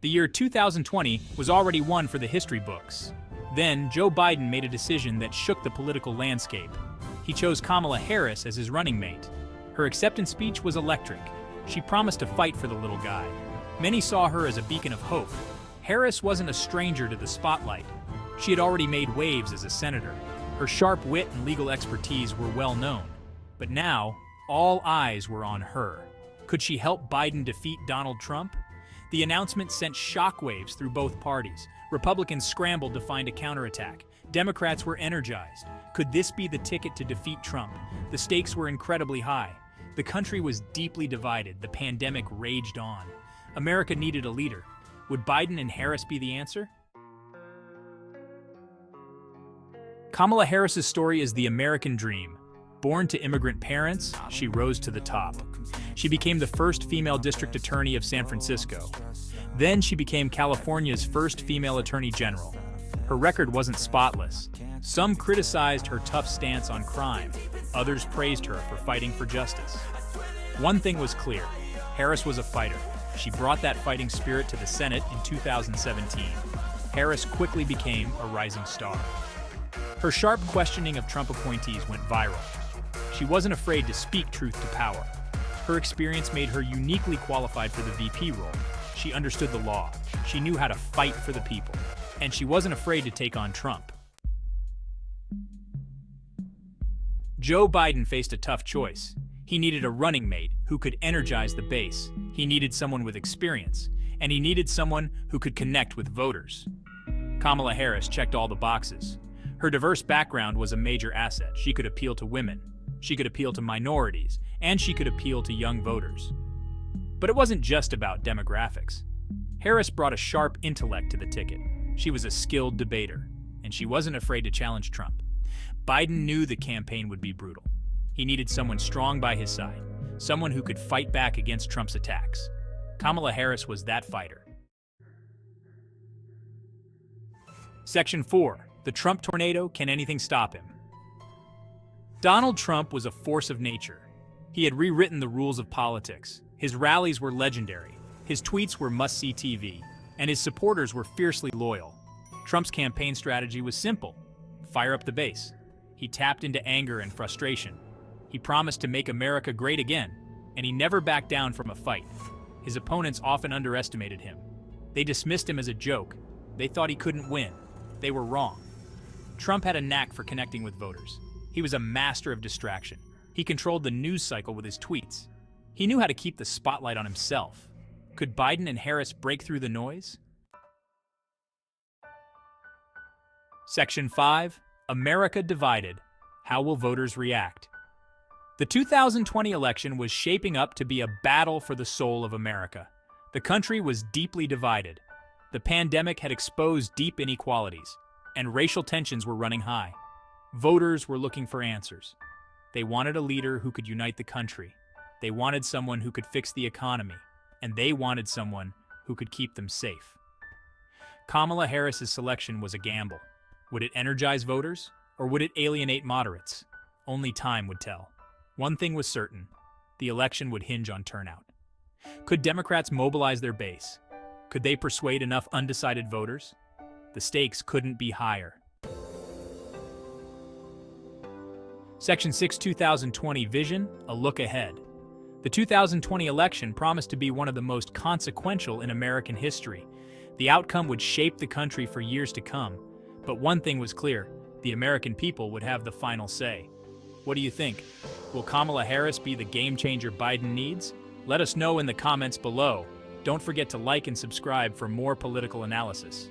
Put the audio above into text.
The year 2020 was already one for the history books. Then, Joe Biden made a decision that shook the political landscape. He chose Kamala Harris as his running mate. Her acceptance speech was electric. She promised to fight for the little guy. Many saw her as a beacon of hope. Harris wasn't a stranger to the spotlight. She had already made waves as a senator. Her sharp wit and legal expertise were well known. But now, all eyes were on her. Could she help Biden defeat Donald Trump? The announcement sent shockwaves through both parties. Republicans scrambled to find a counterattack. Democrats were energized. Could this be the ticket to defeat Trump? The stakes were incredibly high. The country was deeply divided. The pandemic raged on. America needed a leader. Would Biden and Harris be the answer? Kamala Harris's story is the American dream. Born to immigrant parents, she rose to the top. She became the first female district attorney of San Francisco. Then she became California's first female attorney general. Her record wasn't spotless. Some criticized her tough stance on crime. Others praised her for fighting for justice. One thing was clear: Harris was a fighter. She brought that fighting spirit to the Senate in 2017. Harris quickly became a rising star. Her sharp questioning of Trump appointees went viral. She wasn't afraid to speak truth to power. Her experience made her uniquely qualified for the VP role. She understood the law. She knew how to fight for the people. And she wasn't afraid to take on Trump. Joe Biden faced a tough choice. He needed a running mate who could energize the base. He needed someone with experience. And he needed someone who could connect with voters. Kamala Harris checked all the boxes. Her diverse background was a major asset. She could appeal to women. She could appeal to minorities. And she could appeal to young voters. But it wasn't just about demographics. Harris brought a sharp intellect to the ticket. She was a skilled debater, and she wasn't afraid to challenge Trump. Biden knew the campaign would be brutal. He needed someone strong by his side, someone who could fight back against Trump's attacks. Kamala Harris was that fighter. Section 4. The Trump tornado, can anything stop him? Donald Trump was a force of nature. He had rewritten the rules of politics. His rallies were legendary. His tweets were must-see TV. And his supporters were fiercely loyal. Trump's campaign strategy was simple: fire up the base. He tapped into anger and frustration. He promised to make America great again, and he never backed down from a fight. His opponents often underestimated him. They dismissed him as a joke. They thought he couldn't win. They were wrong. Trump had a knack for connecting with voters. He was a master of distraction. He controlled the news cycle with his tweets. He knew how to keep the spotlight on himself. Could Biden and Harris break through the noise? Section 5. America divided. How will voters react? The 2020 election was shaping up to be a battle for the soul of America. The country was deeply divided. The pandemic had exposed deep inequalities, and racial tensions were running high. Voters were looking for answers. They wanted a leader who could unite the country. They wanted someone who could fix the economy. And they wanted someone who could keep them safe. Kamala Harris's selection was a gamble. Would it energize voters, or would it alienate moderates? Only time would tell. One thing was certain: the election would hinge on turnout. Could Democrats mobilize their base? Could they persuade enough undecided voters? The stakes couldn't be higher. Section 6 2020 Vision, a look ahead. The 2020 election promised to be one of the most consequential in American history. The outcome would shape the country for years to come. But one thing was clear: the American people would have the final say. What do you think? Will Kamala Harris be the game-changer Biden needs? Let us know in the comments below. Don't forget to like and subscribe for more political analysis.